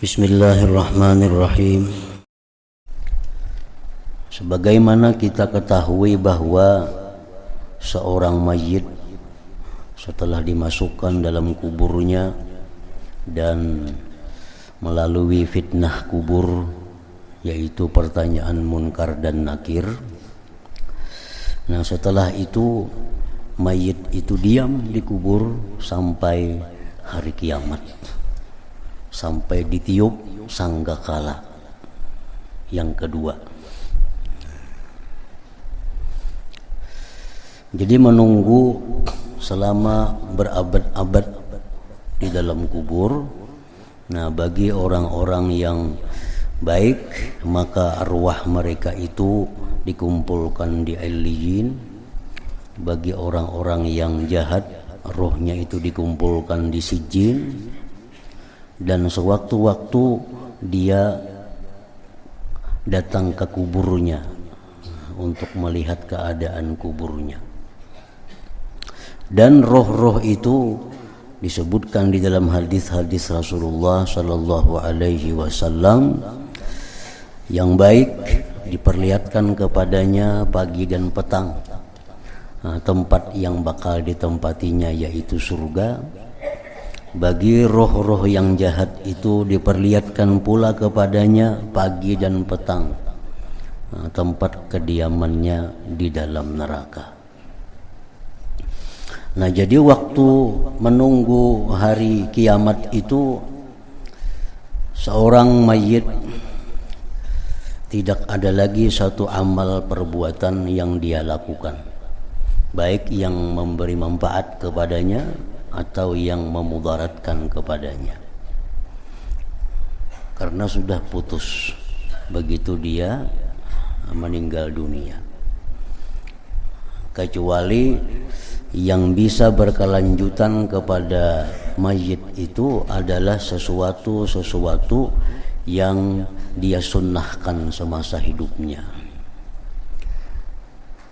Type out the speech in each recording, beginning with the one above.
Bismillahirrahmanirrahim. Sebagaimana kita ketahui bahwa seorang mayit setelah dimasukkan dalam kuburnya dan melalui fitnah kubur, yaitu pertanyaan munkar dan nakir. Nah, setelah itu mayit itu diam di kubur sampai hari kiamat, sampai ditiup sanggakala yang kedua. Jadi menunggu selama berabad-abad di dalam kubur. Nah, bagi orang-orang yang baik, maka arwah mereka itu dikumpulkan di Illiyin. Bagi orang-orang yang jahat, rohnya itu dikumpulkan di Sijjin. Dan sewaktu-waktu dia datang ke kuburnya untuk melihat keadaan kuburnya. Dan roh-roh itu disebutkan di dalam hadis-hadis Rasulullah sallallahu alaihi wasallam, yang baik diperlihatkan kepadanya pagi dan petang tempat yang bakal ditempatinya, yaitu surga. Bagi roh-roh yang jahat itu diperlihatkan pula kepadanya pagi dan petang tempat kediamannya di dalam neraka. Nah, jadi waktu menunggu hari kiamat itu, seorang mayit tidak ada lagi satu amal perbuatan yang dia lakukan, baik yang memberi manfaat kepadanya atau yang memudaratkan kepadanya, karena sudah putus begitu dia meninggal dunia. Kecuali yang bisa berkelanjutan kepada mayit itu adalah sesuatu yang dia sunnahkan semasa hidupnya.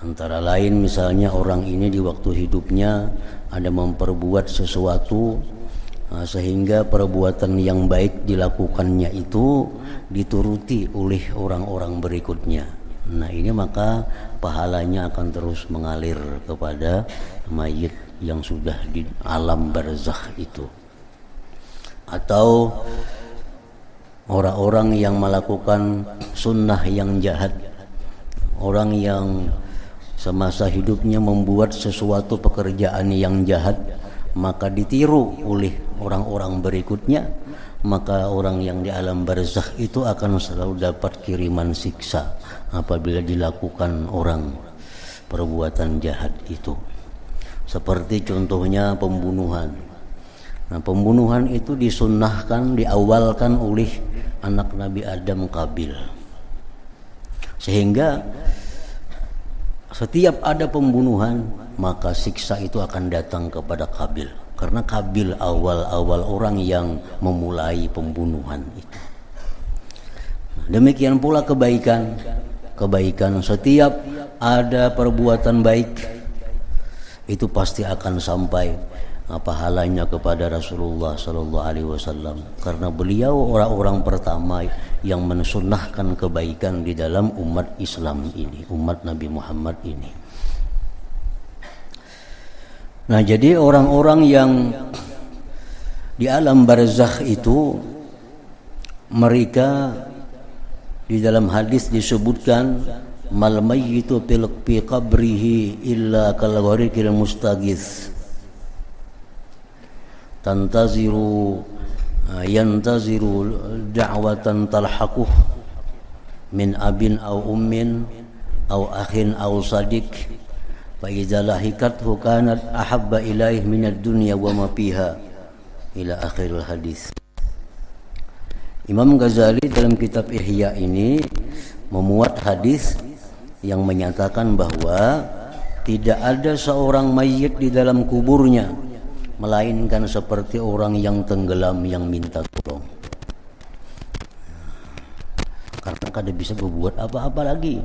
Antara lain misalnya orang ini di waktu hidupnya ada memperbuat sesuatu sehingga perbuatan yang baik dilakukannya itu dituruti oleh orang-orang berikutnya. Nah, ini maka pahalanya akan terus mengalir kepada mayit yang sudah di alam barzakh itu. Atau orang-orang yang melakukan sunnah yang jahat, orang yang semasa hidupnya membuat sesuatu pekerjaan yang jahat, maka ditiru oleh orang-orang berikutnya, maka orang yang di alam barzakh itu akan selalu dapat kiriman siksa apabila dilakukan orang perbuatan jahat itu. Seperti contohnya pembunuhan. Nah, pembunuhan itu disunnahkan, diawalkan oleh anak Nabi Adam, Qabil. Sehingga setiap ada pembunuhan, maka siksa itu akan datang kepada Qabil. Karena Qabil awal-awal orang yang memulai pembunuhan itu. Demikian pula kebaikan. Setiap ada perbuatan baik itu pasti akan sampai pahalanya kepada Rasulullah sallallahu alaihi wasallam, karena beliau orang-orang pertama yang mensunnahkan kebaikan di dalam umat Islam ini, umat Nabi Muhammad ini. Nah, jadi orang-orang yang di alam barzakh itu, mereka di dalam hadis disebutkan, mal mayyitu fi qabrihi illa kal ghariqil mustaghis yantaziru da'watan talhaquh min abin aw ummin aw akhin aw sadiq fa idza lahikathu kanat ahabba ilaihi minad dunya wa ma fiha ila akhiril hadis. Imam Ghazali dalam kitab Ihya ini memuat hadis yang menyatakan bahwa tidak ada seorang mayit di dalam kuburnya melainkan seperti orang yang tenggelam yang minta tolong. Karena kada bisa berbuat apa-apa lagi.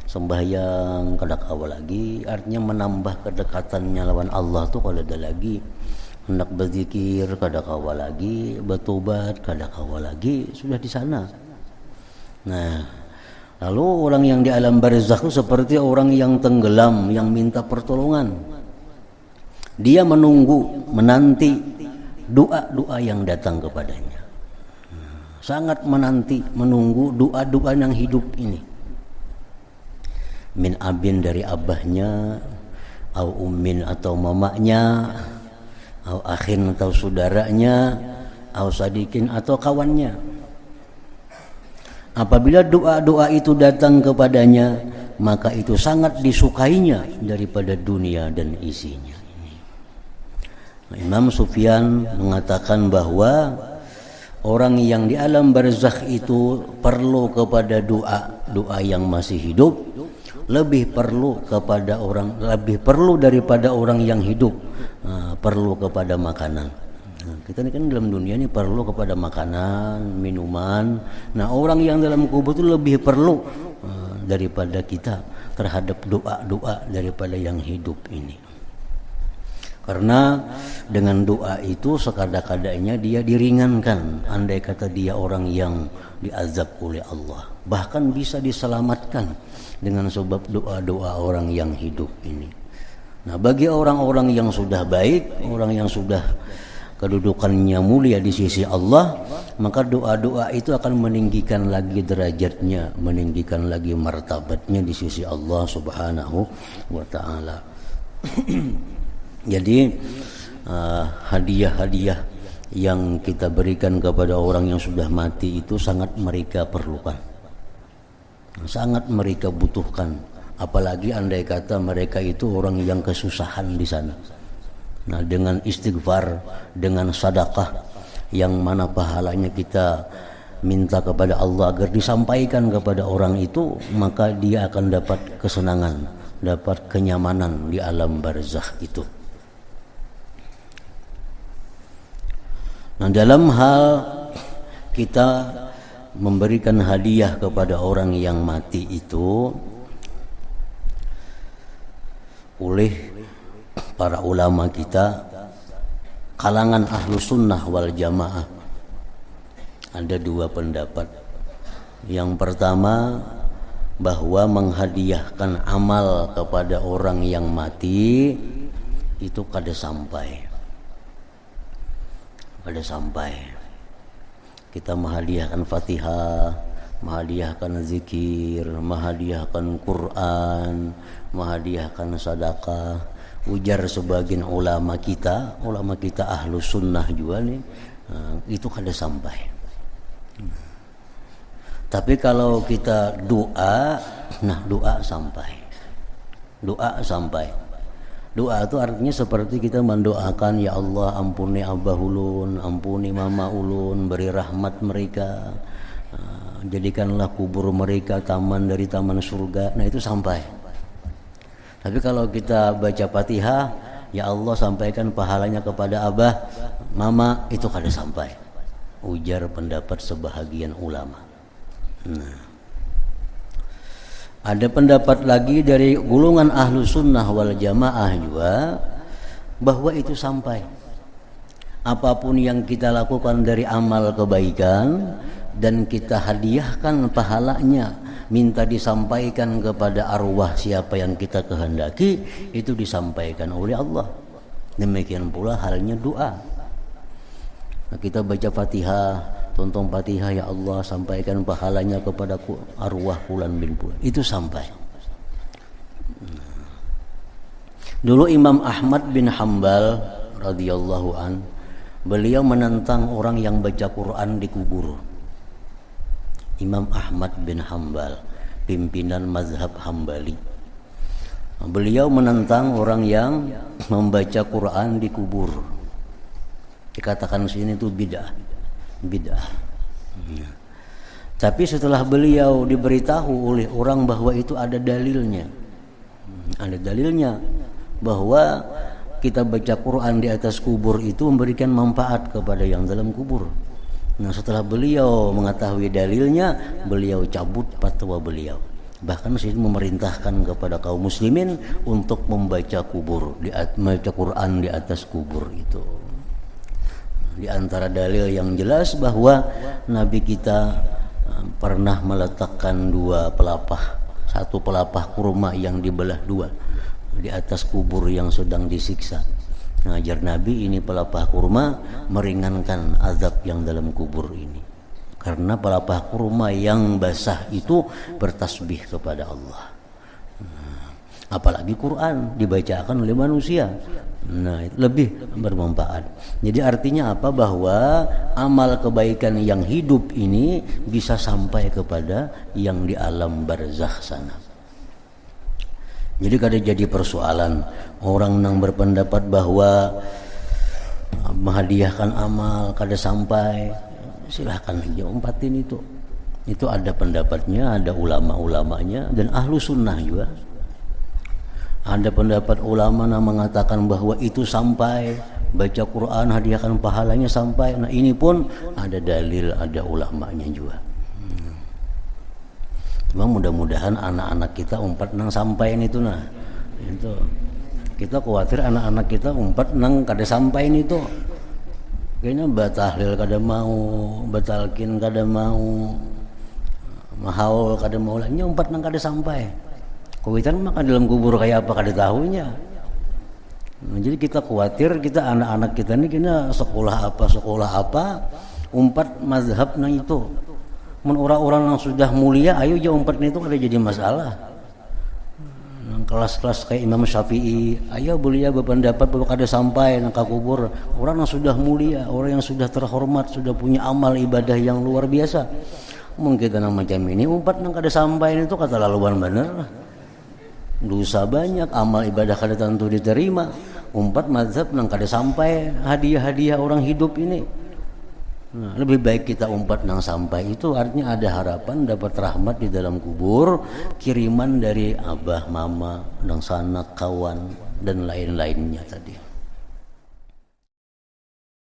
Sembahyang kada kawa lagi, artinya menambah kedekatannya lawan Allah tuh kada ada lagi. hendak berzikir kada kawa lagi, bertobat kada kawa lagi, sudah di sana. Nah, lalu orang yang di alam barzakh itu seperti orang yang tenggelam, yang minta pertolongan. Dia menunggu, menanti doa-doa yang datang kepadanya. Sangat menanti, menunggu doa-doa yang hidup ini. Min abin dari abahnya, au ummin atau mamanya, au akhin atau saudaranya, au sadikin atau kawannya. Apabila doa-doa itu datang kepadanya, maka itu sangat disukainya daripada dunia dan isinya. Imam Sufyan mengatakan bahwa orang yang di alam barzakh itu perlu kepada doa yang masih hidup, lebih perlu daripada orang yang hidup perlu kepada makanan. Kita ini kan dalam dunia ini perlu kepada makanan, minuman. Nah, orang yang dalam kubur itu lebih perlu daripada kita terhadap doa-doa daripada yang hidup ini. Karena dengan doa itu sekada-kadanya dia diringankan, andai kata dia orang yang diazab oleh Allah. Bahkan bisa diselamatkan dengan sebab doa-doa orang yang hidup ini. Nah, bagi orang-orang yang sudah baik, orang yang sudah kedudukannya mulia di sisi Allah, maka doa-doa itu akan meninggikan lagi derajatnya, meninggikan lagi martabatnya di sisi Allah Subhanahu wa taala. Jadi hadiah-hadiah yang kita berikan kepada orang yang sudah mati itu sangat mereka perlukan, sangat mereka butuhkan. Apalagi andai kata mereka itu orang yang kesusahan di sana. Nah, dengan istighfar, dengan sedekah yang mana pahalanya kita minta kepada Allah agar disampaikan kepada orang itu, maka dia akan dapat kesenangan, dapat kenyamanan di alam barzakh itu. Nah, dalam hal kita memberikan hadiah kepada orang yang mati itu, oleh para ulama kita kalangan ahlu sunnah wal jamaah ada dua pendapat. Yang pertama, bahwa menghadiahkan amal kepada orang yang mati itu kada sampai. Kita menghadiahkan Fatihah, menghadiahkan zikir, menghadiahkan Quran, menghadiahkan sedekah. Ujar sebagian ulama kita ahlu sunnah juga nih, itu kada sampai. Tapi kalau kita doa, nah doa sampai. Doa itu artinya seperti kita mendoakan, ya Allah ampuni abah ulun, ampuni mama ulun, beri rahmat mereka, jadikanlah kubur mereka taman dari taman surga. Nah, itu sampai. Tapi kalau kita baca Fatihah, ya Allah sampaikan pahalanya kepada abah, mama, itu kada sampai. Ujar pendapat sebahagian ulama. Nah, ada pendapat lagi dari golongan ahlu sunnah wal jamaah juga, bahwa itu sampai. Apapun yang kita lakukan dari amal kebaikan dan kita hadiahkan pahalanya, minta disampaikan kepada arwah siapa yang kita kehendaki, itu disampaikan oleh Allah. Demikian pula halnya doa. Nah, kita baca Fatihah, tonton Fatihah, ya Allah sampaikan pahalanya kepada arwah fulan bin fulan, itu sampai. Dulu Imam Ahmad bin Hanbal radhiyallahu an, beliau menentang orang yang baca Quran di kubur. Imam Ahmad bin Hanbal, pimpinan mazhab Hambali, beliau menentang orang yang membaca Quran di kubur. Dikatakan sini itu bid'ah. Tapi setelah beliau diberitahu oleh orang bahwa itu ada dalilnya, bahwa kita baca Quran di atas kubur itu memberikan manfaat kepada yang dalam kubur. Nah, setelah beliau mengetahui dalilnya, beliau cabut fatwa beliau. Bahkan sini memerintahkan kepada kaum muslimin untuk membaca Quran di atas kubur itu. Di antara dalil yang jelas bahwa Nabi kita pernah meletakkan satu pelapah kurma yang dibelah dua di atas kubur yang sedang disiksa. Ngajar Nabi ini pelapah kurma meringankan azab yang dalam kubur ini, karena pelapah kurma yang basah itu bertasbih kepada Allah. Apalagi Quran dibacakan oleh manusia, lebih bermanfaat. Jadi artinya apa? Bahwa amal kebaikan yang hidup ini bisa sampai kepada yang di alam barzakh sana. Jadi kada jadi persoalan orang yang berpendapat bahwa menghadiahkan amal kada sampai, silahkan aja umpatin itu. Itu ada pendapatnya, ada ulama-ulamanya, dan ahlu sunnah juga. Ada pendapat ulama yang mengatakan bahwa itu sampai, baca Quran hadiahkan pahalanya sampai. Nah ini pun ada dalil, ada ulamanya juga. Cuma mudah-mudahan anak-anak kita umpat nang sampai itu nah. Itu kita khawatir anak-anak kita umpat nang kada sampai itu. Kayaknya batahlil kada mau, batalkin kada mau, mahaul kada mau, lainnya umpat nang kada sampai. Kuitan maka dalam kubur kayak apa kada tahunya. Nah, jadi kita khawatir kita anak-anak kita ini kena sekolah apa umpat mazhab nang itu. Mun orang-orang yang sudah mulia ayo aja umpat itu kada jadi masalah. Nang kelas-kelas kayak Imam Syafi'i ayo boleh berpendapat bahwa kada sampai nang kubur. Orang yang sudah mulia, orang yang sudah terhormat, sudah punya amal ibadah yang luar biasa. Mungkin kita nang macam ini umpat nang kada sampai itu kata laluan bener. Dosa banyak, amal ibadah kada tentu diterima. Umpat mazhab nang kada sampai hadiah-hadiah orang hidup ini. Nah, lebih baik kita umpat nang sampai, itu artinya ada harapan dapat rahmat di dalam kubur, kiriman dari abah, mama, nang sanak, kawan dan lain-lainnya tadi.